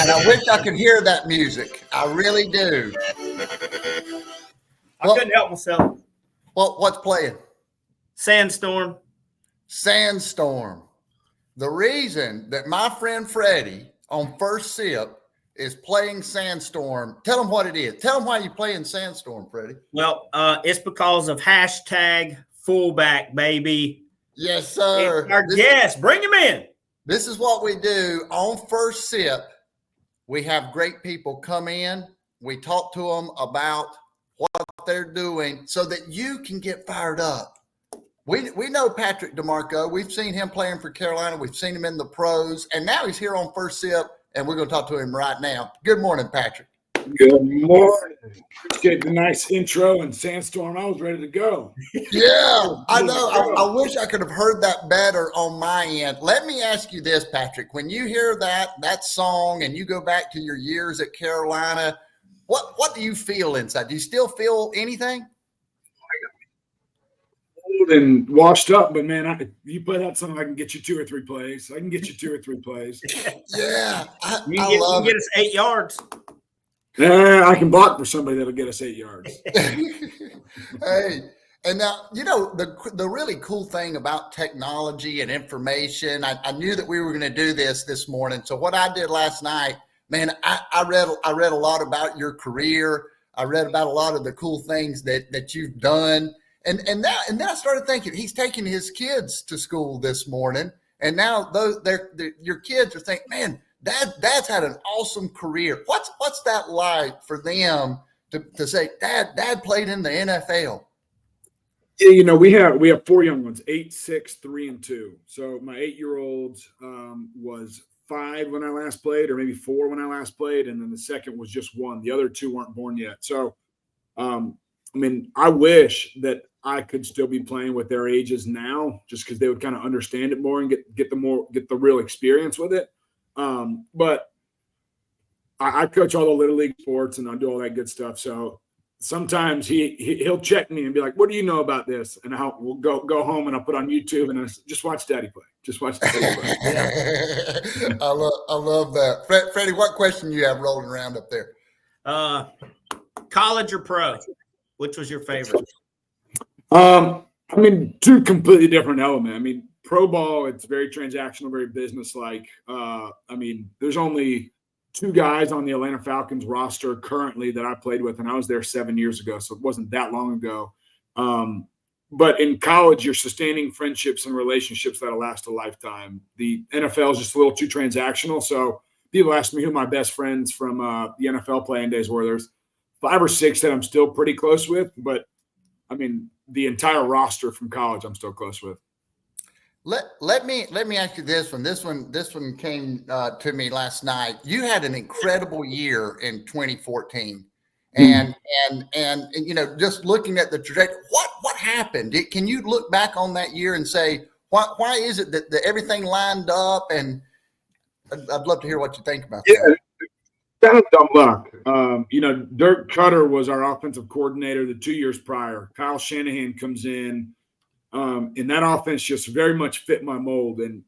And I wish I could hear that music. I really do. I couldn't help myself. What's playing? Sandstorm. Sandstorm. The reason that my friend Freddie on First Sip is playing Sandstorm, tell him what it is. Tell him why you're playing Sandstorm, Freddie. Well, it's because of hashtag fullback, baby. Yes, sir. It's our guest. Bring him in. This is what we do on First Sip. We have great people come in. We talk to them about what they're doing so that you can get fired up. We know Patrick DiMarco. We've seen him playing for Carolina. We've seen him in the pros. And now he's here on First Sip, and we're going to talk to him right now. Good morning, Patrick. Good morning. Appreciate the nice intro and Sandstorm. I was ready to go. Yeah, I know. I wish I could have heard that better on my end. Let me ask you this, Patrick. When you hear that song and you go back to your years at Carolina, what do you feel inside? Do you still feel anything? Old and washed up, but man, you play that song, I can get you 2 or 3 plays. I can get you 2 or 3 plays. Yeah, you can get us 8 yards. I can block for somebody that'll get us 8 yards. Hey, and now, you know, the really cool thing about technology and information, I knew that we were going to do this morning. So what I did last night, man, I read a lot about your career. I read about a lot of the cool things that you've done. And then I started thinking, he's taking his kids to school this morning. And now your kids are thinking, man, Dad's had an awesome career. What's that like for them to say, Dad played in the NFL? Yeah, you know, we have 4 young ones, 8, 6, 3, and 2. So my 8-year-old was 5 when I last played, or maybe 4 when I last played, and then the second was just 1. The other 2 weren't born yet. So, I mean, I wish that I could still be playing with their ages now, just because they would kind of understand it more and get the real experience with it. But I coach all the little league sports and I do all that good stuff. So sometimes he'll check me and be like, "What do you know about this?" And we'll go home and I'll put on YouTube and just watch Daddy play. Just watch Daddy play. Yeah. I love that. Freddie, what question you have rolling around up there? College or pro? Which was your favorite? I mean, 2 completely different elements. I mean, pro ball, it's very transactional, very business-like. I mean, there's only 2 guys on the Atlanta Falcons roster currently that I played with, and I was there 7 years ago, so it wasn't that long ago. But in college, you're sustaining friendships and relationships that'll last a lifetime. The NFL is just a little too transactional. So people ask me who my best friends from the NFL playing days were. There's 5 or 6 that I'm still pretty close with, but I mean, the entire roster from college I'm still close with. Let me ask you this one. This one came to me last night. You had an incredible year in 2014, and you know, just looking at the trajectory, what happened? Can you look back on that year and say why is it that everything lined up? And I'd love to hear what you think about that. Kind of dumb luck. You know, Dirk Cutter was our offensive coordinator the 2 years prior. Kyle Shanahan comes in. And that offense just very much fit my mold. And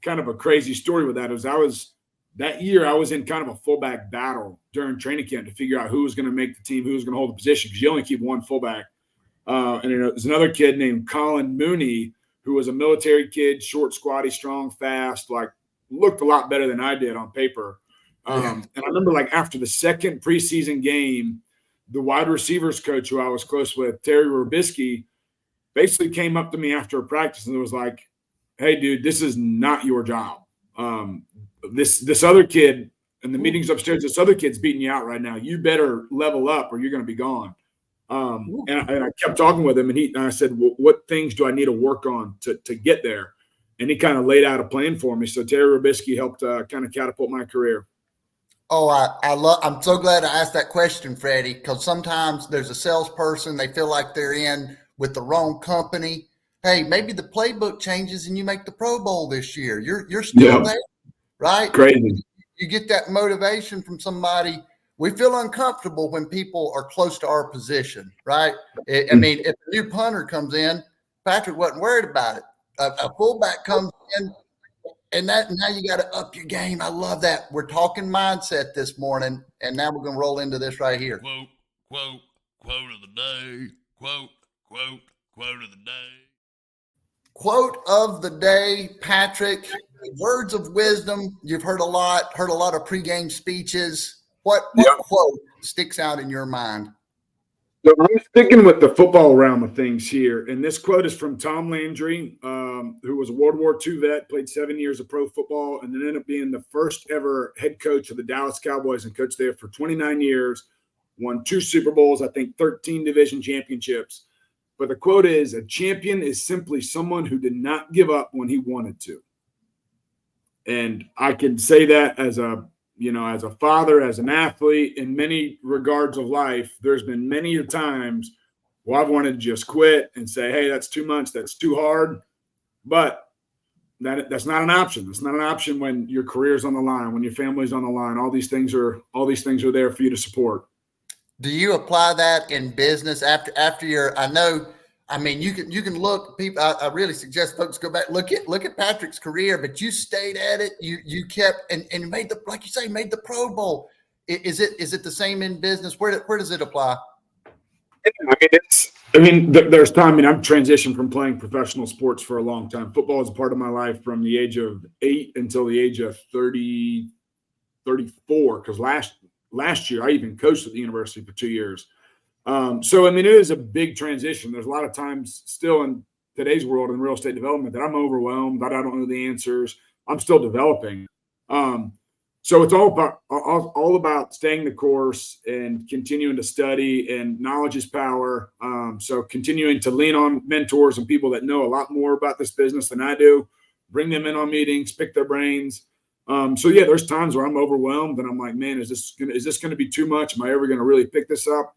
kind of a crazy story with that is that year I was in kind of a fullback battle during training camp to figure out who was going to make the team, who was going to hold the position, because you only keep 1 fullback. And there was another kid named Colin Mooney, who was a military kid, short, squatty, strong, fast, like looked a lot better than I did on paper. And I remember, like, after the second preseason game, the wide receivers coach who I was close with, Terry Robisky, basically came up to me after a practice and was like, "Hey, dude, this is not your job. This other kid in the meetings upstairs, this other kid's beating you out right now. You better level up or you're going to be gone." And I kept talking with him, and I said, "Well, what things do I need to work on to get there?" And he kind of laid out a plan for me. So Terry Robisky helped kind of catapult my career. Oh, I'm so glad I asked that question, Freddie, because sometimes there's a salesperson, they feel like they're in with the wrong company. Hey, maybe the playbook changes and you make the Pro Bowl this year. You're still Yeah, there, right? crazy. You get that motivation from somebody. We feel uncomfortable when people are close to our position, right? I mean, if a new punter comes in, Patrick wasn't worried about it. A fullback comes in, and now you got to up your game. I love that. We're talking mindset this morning, and now we're going to roll into this right here. Quote of the day. Quote of the day. Quote of the day, Patrick. Words of wisdom. You've heard a lot of pregame speeches. What quote sticks out in your mind? So I'm sticking with the football realm of things here. And this quote is from Tom Landry, who was a World War II vet, played 7 years of pro football, and then ended up being the first ever head coach of the Dallas Cowboys and coached there for 29 years, won 2 Super Bowls, I think 13 division championships. But the quote is, a champion is simply someone who did not give up when he wanted to. And I can say that as a father, as an athlete, in many regards of life, there's been many times where I've wanted to just quit and say, hey, that's too much, that's too hard. But that's not an option. It's not an option when your career's on the line, when your family's on the line. All these things are there for you to support. Do you apply that in business after your? You can look people. I really suggest folks go back look at Patrick's career, but you stayed at it. You kept and made like you say, made the Pro Bowl. Is it the same in business? Where does it apply? There's time. I've transitioned from playing professional sports for a long time. Football is a part of my life from the age of 8 until the age of 30, 34. Because last year I even coached at the university for 2 years. It is a big transition. There's a lot of times still in today's world in real estate development that I'm overwhelmed, that I don't know the answers. I'm still developing. So it's all about staying the course and continuing to study, and knowledge is power. So continuing to lean on mentors and people that know a lot more about this business than I do, bring them in on meetings, pick their brains. There's times where I'm overwhelmed and I'm like, man, is this going to be too much? Am I ever going to really pick this up?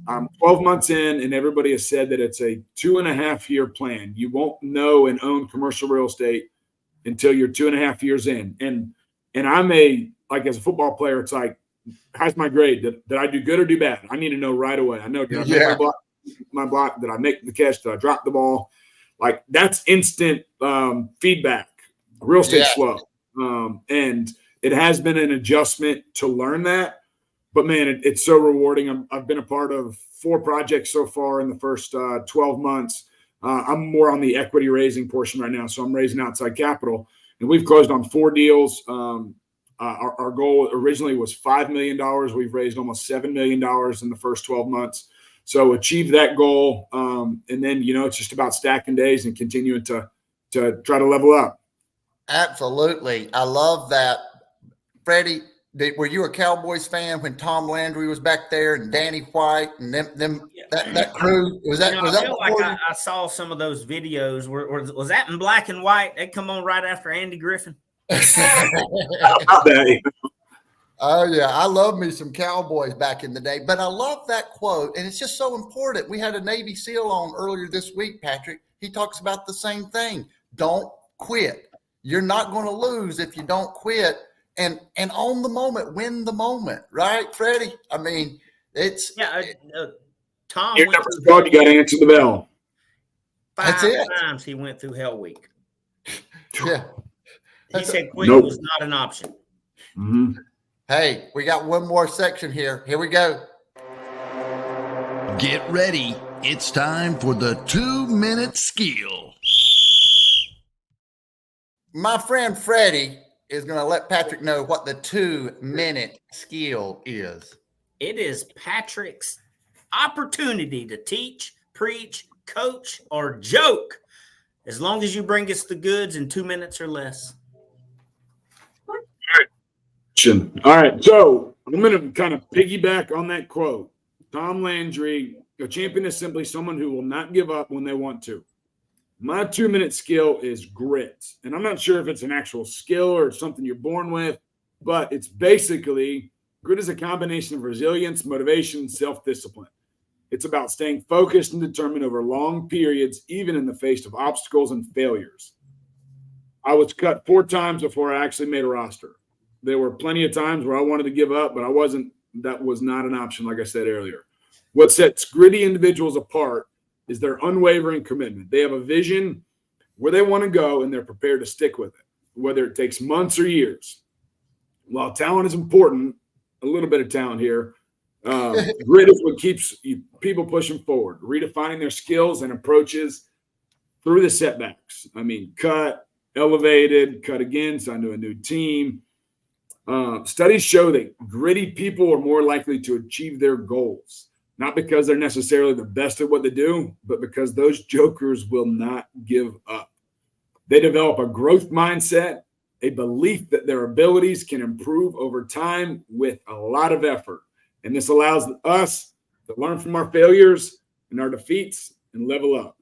I'm 12 months in, and everybody has said that it's a 2.5-year plan. You won't know and own commercial real estate until you're 2.5 years in. And I'm as a football player, it's like, how's my grade? Did I do good or do bad? I need to know right away. I know, did I make my block? Did I make the catch? Did I drop the ball? Like, that's instant feedback. Real estate's slow. And it has been an adjustment to learn that. But, man, it's so rewarding. I've been a part of 4 projects so far in the first 12 months. I'm more on the equity raising portion right now, so I'm raising outside capital. And we've closed on 4 deals. Our goal originally was $5 million. We've raised almost $7 million in the first 12 months. So achieve that goal. And then, it's just about stacking days and continuing to try to level up. Absolutely. I love that. Freddie, were you a Cowboys fan when Tom Landry was back there and Danny White and that crew? I saw some of those videos. Was that in black and white? They come on right after Andy Griffin. Oh yeah, I love me some Cowboys back in the day. But I love that quote, and it's just so important. We had a Navy SEAL on earlier this week, Patrick. He talks about the same thing. Don't quit. You're not going to lose if you don't quit. And on the moment, win the moment, right, Freddie? It's Tom. Your number's called. You got to answer the bell. 5 times he went through Hell Week. Yeah, he said quitting was not an option. Mm-hmm. Hey, we got one more section here. Here we go. Get ready. It's time for the 2-minute skill. My friend Freddie is going to let Patrick know what the 2-minute skill is. It is Patrick's opportunity to teach, preach, coach, or joke, as long as you bring us the goods in 2 minutes or less. All right, so I'm going to kind of piggyback on that quote. Tom Landry, a champion is simply someone who will not give up when they want to. My 2-minute skill is grit. And I'm not sure if it's an actual skill or something you're born with. but it's basically grit is a combination of resilience, motivation, self-discipline. It's about staying focused and determined over long periods, even in the face of obstacles and failures. I was cut 4 times before I actually made a roster. There were plenty of times where I wanted to give up, but that was not an option, like I said earlier. What sets gritty individuals apart is their unwavering commitment. They have a vision where they want to go, and they're prepared to stick with it, whether it takes months or years. While talent is important, a little bit of talent here, grit is what keeps people pushing forward, redefining their skills and approaches through the setbacks. I mean, cut, elevated, cut again, signed to a new team. Studies show that gritty people are more likely to achieve their goals, not because they're necessarily the best at what they do, but because those jokers will not give up. They develop a growth mindset, a belief that their abilities can improve over time with a lot of effort. And this allows us to learn from our failures and our defeats and level up.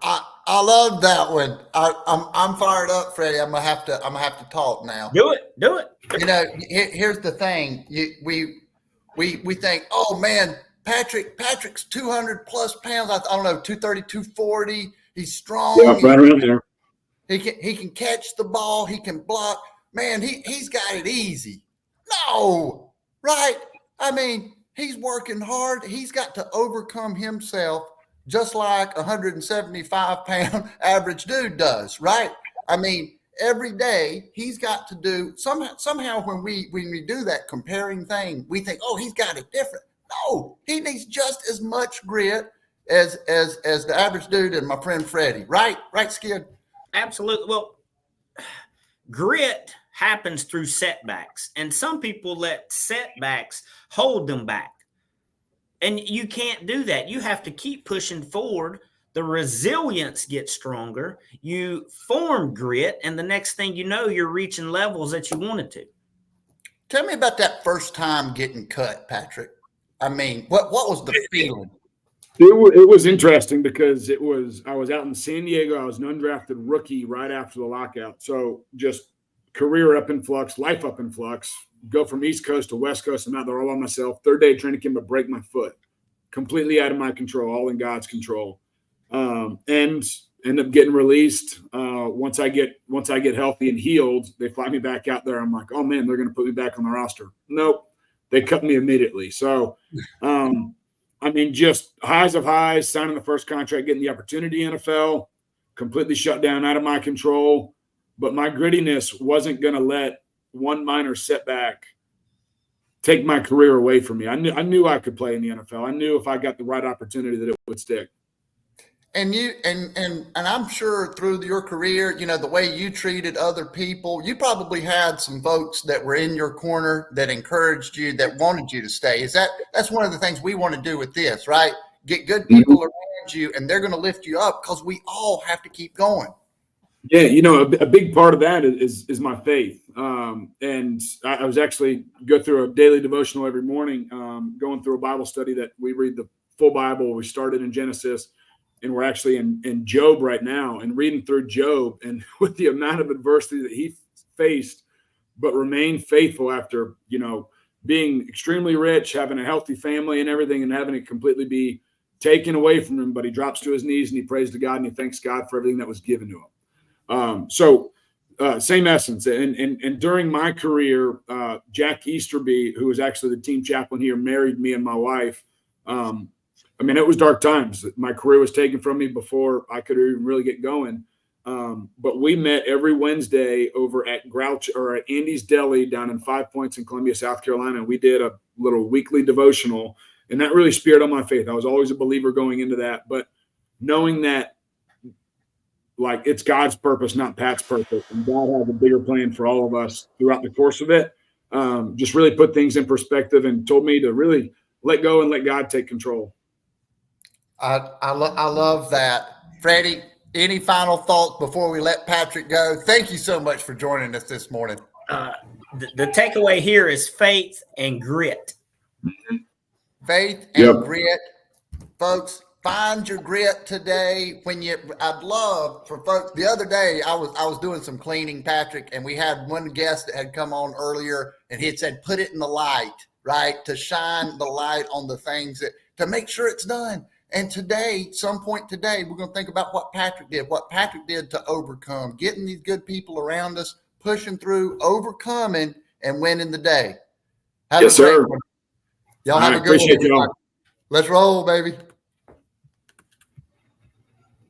I love that one. I'm fired up, Freddie. I'm gonna have to talk now. Do it. You know, here's the thing. We think, oh man, Patrick's 200 plus pounds. I don't know, 230, 240. He's strong. Yeah, right around there. He can catch the ball. He can block. Man, he's got it easy. No, right? I mean, he's working hard. He's got to overcome himself just like 175-pound average dude does, right? I mean, every day he's got to do somehow when we do that comparing thing, we think, oh, he's got it different. No, he needs just as much grit as the average dude and my friend Freddie, right? Right, Skid? Absolutely. Well, grit happens through setbacks, and some people let setbacks hold them back. And you can't do that. You have to keep pushing forward. The resilience gets stronger. You form grit, and the next thing you know, you're reaching levels that you wanted to. Tell me about that first time getting cut, Patrick. I mean, what was the feeling? It was interesting because I was out in San Diego. I was an undrafted rookie right after the lockout. So just career up in flux, life up in flux. Go from East Coast to West Coast. I'm out there all by myself. 3rd day of training camp, I break my foot. Completely out of my control, all in God's control. And end up getting released. Once I get healthy and healed, they fly me back out there. I'm like, oh man, they're going to put me back on the roster. Nope. They cut me immediately. So, I mean, just highs of highs, signing the first contract, getting the opportunity in NFL, completely shut down, out of my control. But my grittiness wasn't going to let one minor setback take my career away from me. I knew I could play in the NFL. I knew if I got the right opportunity that it would stick. And you and I'm sure through your career, you know, the way you treated other people, you probably had some folks that were in your corner that encouraged you, that wanted you to stay. That's one of the things we want to do with this, right? Get good people around you, and they're going to lift you up because we all have to keep going. Yeah, you know, a big part of that is my faith. And I was actually go through a daily devotional every morning, going through a Bible study that we read the full Bible. We started in Genesis, and we're actually in Job right now and reading through Job, and with the amount of adversity that he faced, but remained faithful after, you know, being extremely rich, having a healthy family and everything, and having it completely be taken away from him. But he drops to his knees and he prays to God and he thanks God for everything that was given to him. Same essence. And during my career, Jack Easterby, who was actually the team chaplain here, married me and my wife. I mean, it was dark times. My career was taken from me before I could even really get going. But we met every Wednesday over at at Andy's Deli down in 5 Points in Columbia, South Carolina. And we did a little weekly devotional, and that really speared on my faith. I was always a believer going into that, but knowing that, like, it's God's purpose, not Pat's purpose, and God has a bigger plan for all of us throughout the course of it, just really put things in perspective and told me to really let go and let God take control. I love that. Freddie, any final thoughts before we let Patrick go? Thank you so much for joining us this morning. The takeaway here is faith and grit. Faith and grit. Folks, find your grit today. I'd love for folks. The other day I was doing some cleaning, Patrick, and we had one guest that had come on earlier, and he had said, put it in the light, right? To shine the light on the things to make sure it's done. And today, some point today, we're going to think about what Patrick did to overcome, getting these good people around us, pushing through, overcoming, and winning the day. Yes, sir. Y'all have a good one. Appreciate y'all. Let's roll, baby.